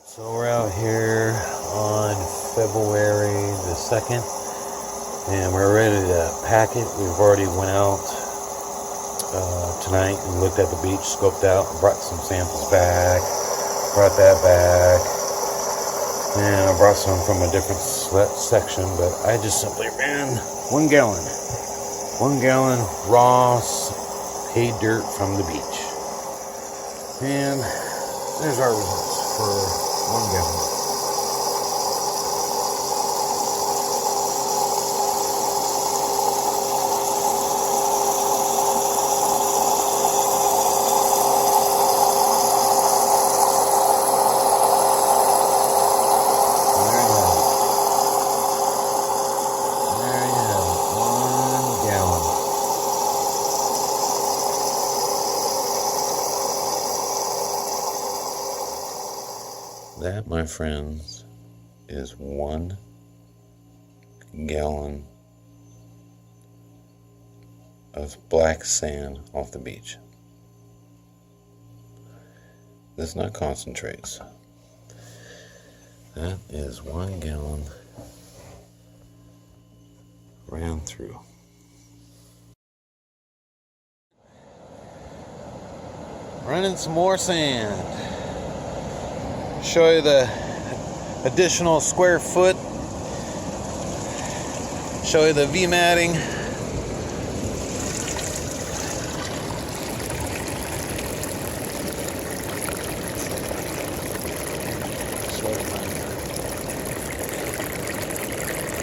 So we're out here on February the 2nd, and we're ready to pack it. We've already went out tonight and looked at the beach, scoped out, brought some samples back, brought that back, and I brought some from a different section, but I just simply ran 1 gallon raw hay dirt from the beach. And there's our results for 1 gallon. That, my friends, is 1 gallon of black sand off the beach. That's not concentrates. That is 1 gallon ran through. Running some more sand. Show you the additional square foot. Show you the V matting.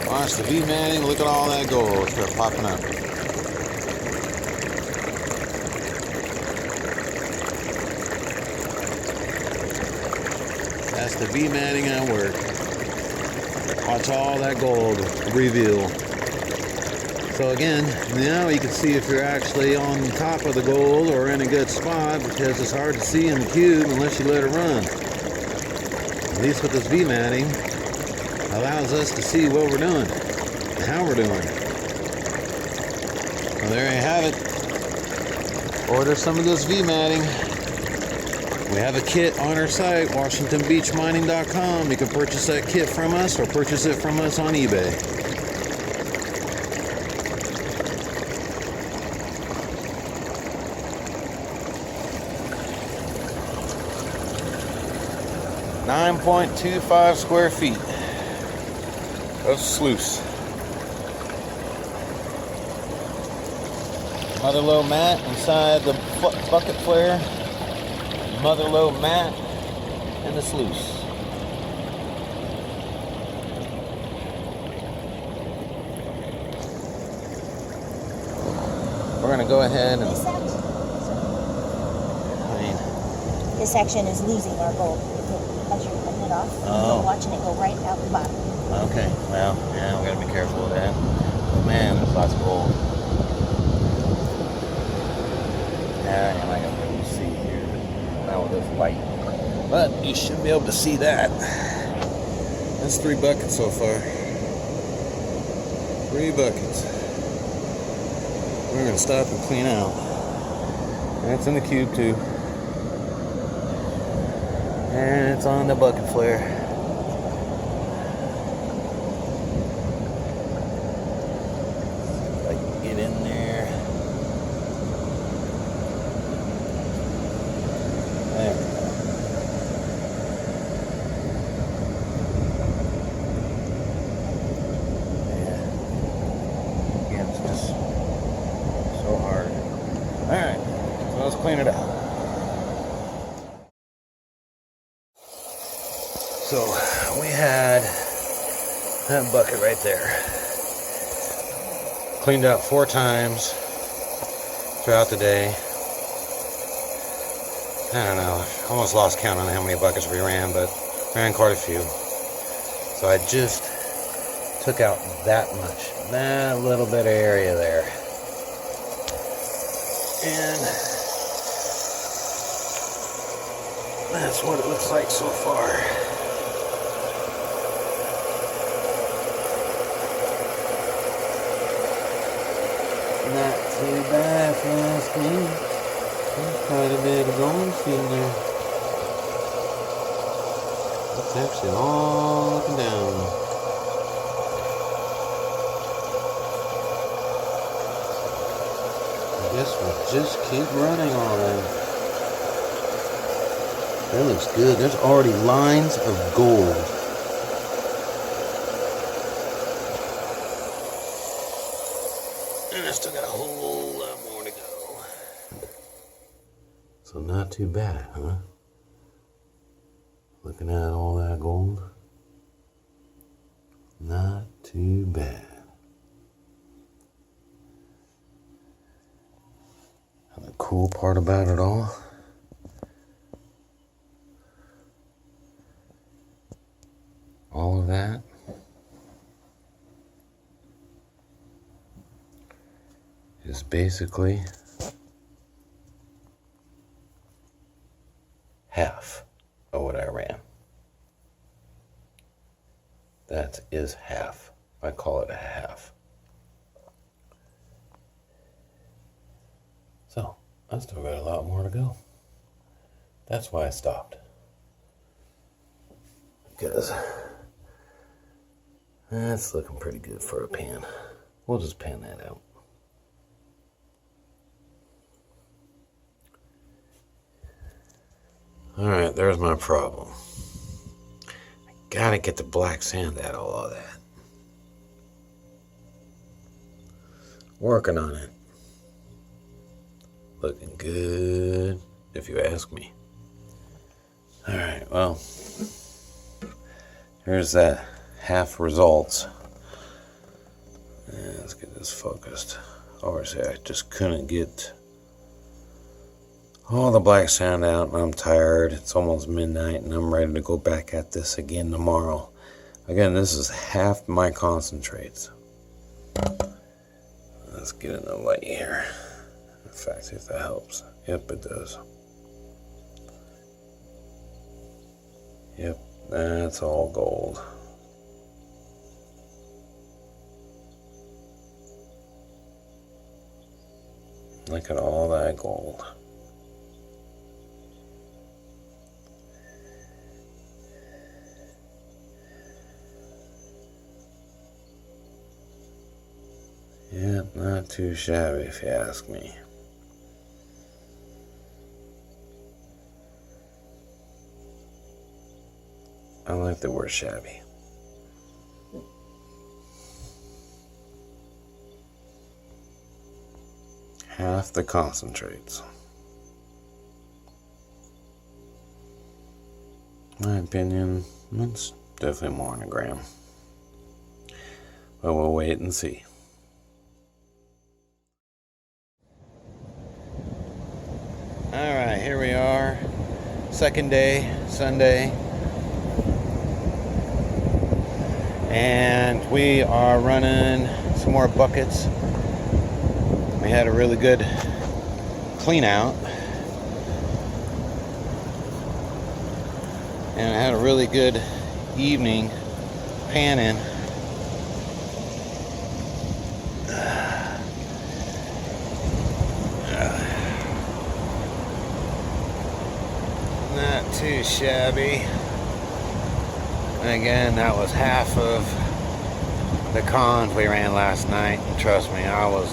Watch the V matting. Look at all that gold start popping up. That's the V matting at work. Watch all that gold reveal. So again, now you can see if you're actually on top of the gold or in a good spot, because it's hard to see in the cube unless you let it run. At least with this V matting, allows us to see what we're doing and how we're doing. Well, there you have it. Order some of this V matting. We have a kit on our site, WashingtonBeachMining.com. You can purchase that kit from us or purchase it from us on eBay. .25 square feet of sluice. Mother low mat inside the bucket flare. Mother low mat and the sluice. We're going to go ahead and... This section is losing our gold. As you're putting it off, you're watching it go right out the bottom. Okay, well, yeah, we got to be careful with that. Oh, man, there's lots of gold. Yeah, I'm not going to be able to see here. Not with this light. But you should be able to see that. That's 3 buckets so far. 3 buckets. We're going to stop and clean out. That's in the cube too. And it's on the bucket flare. If I can get in there. There we go. Yeah. Again, it's just so hard. Alright, so let's clean it out. So we had that bucket right there. Cleaned out 4 times throughout the day. I don't know, almost lost count on how many buckets we ran, but ran quite a few. So I just took out that much, that little bit of area there. And that's what it looks like so far. Not too bad for last game. There's quite a bit of gold in there. It's actually all up and down. I guess we'll just keep running on it. That looks good. There's already lines of gold. And I still got a whole lot more to go. So not too bad, huh? Looking at all that gold. Not too bad. And the cool part about it all, of that is basically half of what I ran. That is half. I call it a half. So, I still got a lot more to go. That's why I stopped. Because that's looking pretty good for a pan. We'll just pan that out. Alright, there's my problem. I gotta get the black sand out of all of that. Working on it. Looking good, if you ask me. Alright, well, here's that half results. And let's get this focused. Obviously, I just couldn't get all the black sand out, and I'm tired. It's almost midnight, and I'm ready to go back at this again tomorrow. Again, this is half my concentrates. Let's get in the light here. In fact, see if that helps. Yep, it does. Yep, that's all gold. Look at all that gold. Yep, not too shabby if you ask me. I like the word shabby. Half the concentrates. In my opinion, it's definitely more than a gram. But we'll wait and see. Alright, here we are. Second day, Sunday. And we are running some more buckets. We had a really good clean out. And I had a really good evening panning. Not too shabby. And again, that was half of the cons we ran last night. And trust me, I was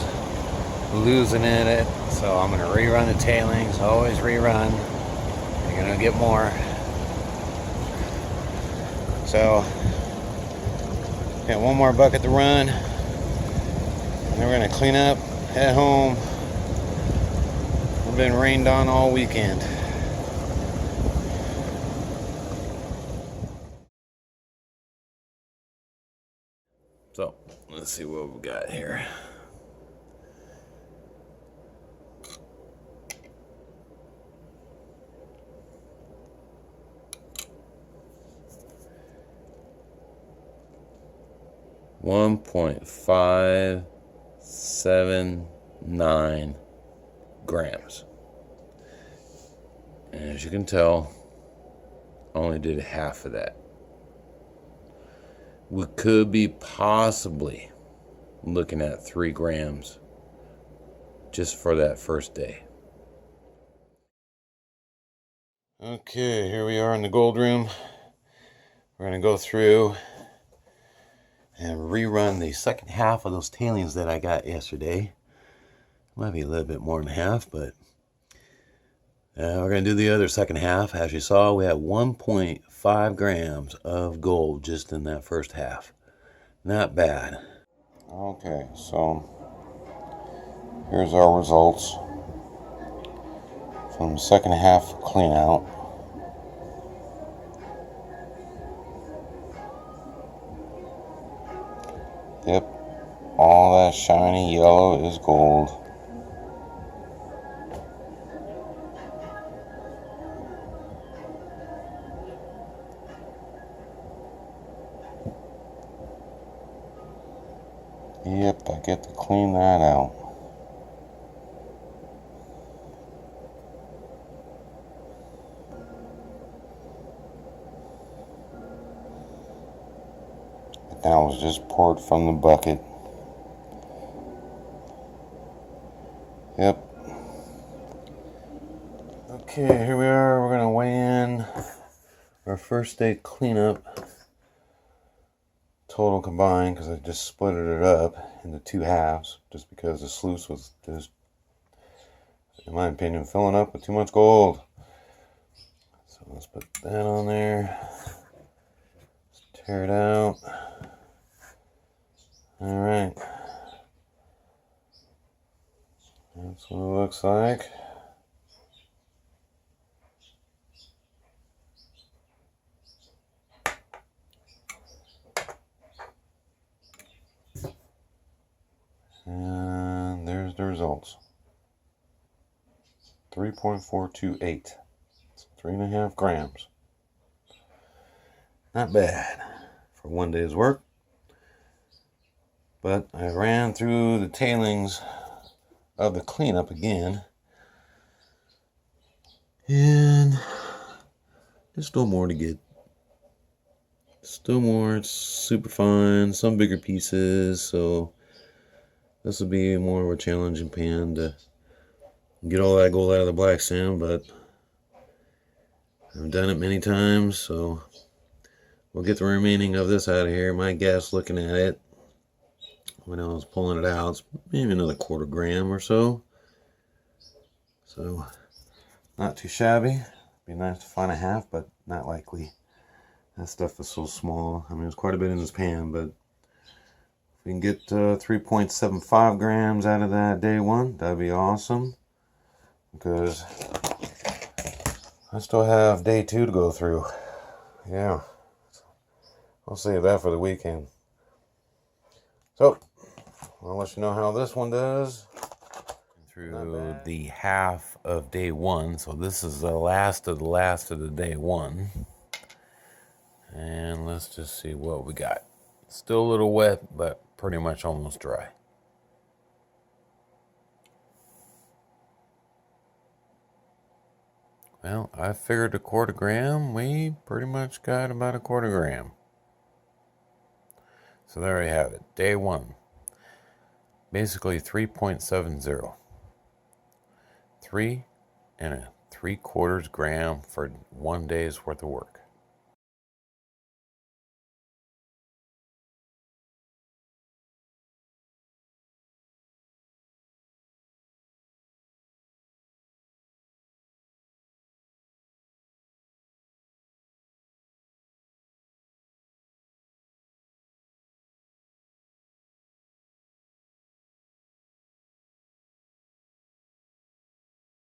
losing it. So I'm going to rerun the tailings. Always rerun. You're going to get more. So, got one more bucket to run. And then we're going to clean up, head home. We've been rained on all weekend. So, let's see what we got here. $1.579 grams. And as you can tell, I only did half of that. We could be possibly looking at 3 grams just for that first day. Okay, here we are in the gold room. We're going to go through and rerun the second half of those tailings that I got yesterday. Might be a little bit more than half, but we're going to do the other second half. As you saw, we had 1.5 grams of gold just in that first half. Not bad. Okay, so here's our results from the second half clean out. Yep, all that shiny yellow is gold. Yep, I get to clean that out. But that was just poured from the bucket. Yep. Okay, here we are. We're gonna weigh in our first day cleanup. Total combined, because I just split it up into two halves, just because the sluice was just, in my opinion, filling up with too much gold. So let's put that on there. Let's tear it out. All right. That's what it looks like. And there's the results. 3.428. It's 3.5 grams. Not bad for one day's work. But I ran through the tailings of the cleanup again. And there's still more to get. Still more. It's super fine. Some bigger pieces. So this will be more of a challenging pan to get all that gold out of the black sand, but I've done it many times, so we'll get the remaining of this out of here. My guess, looking at it when I was pulling it out, it's maybe another 1/4 gram or so. So not too shabby. Be nice to find a half, but not likely. That stuff is so small. I mean, there's quite a bit in this pan, but if we can get 3.75 grams out of that day one, that'd be awesome. Because I still have day two to go through. Yeah. I'll save that for the weekend. So, I'll let you know how this one does. Through the half of day one. So this is the last of the day one. And let's just see what we got. Still a little wet, but pretty much almost dry. Well, I figured 1/4 gram. We pretty much got about 1/4 gram. So there you have it. Day one. Basically 3.70. 3 3/4 gram for one day's worth of work.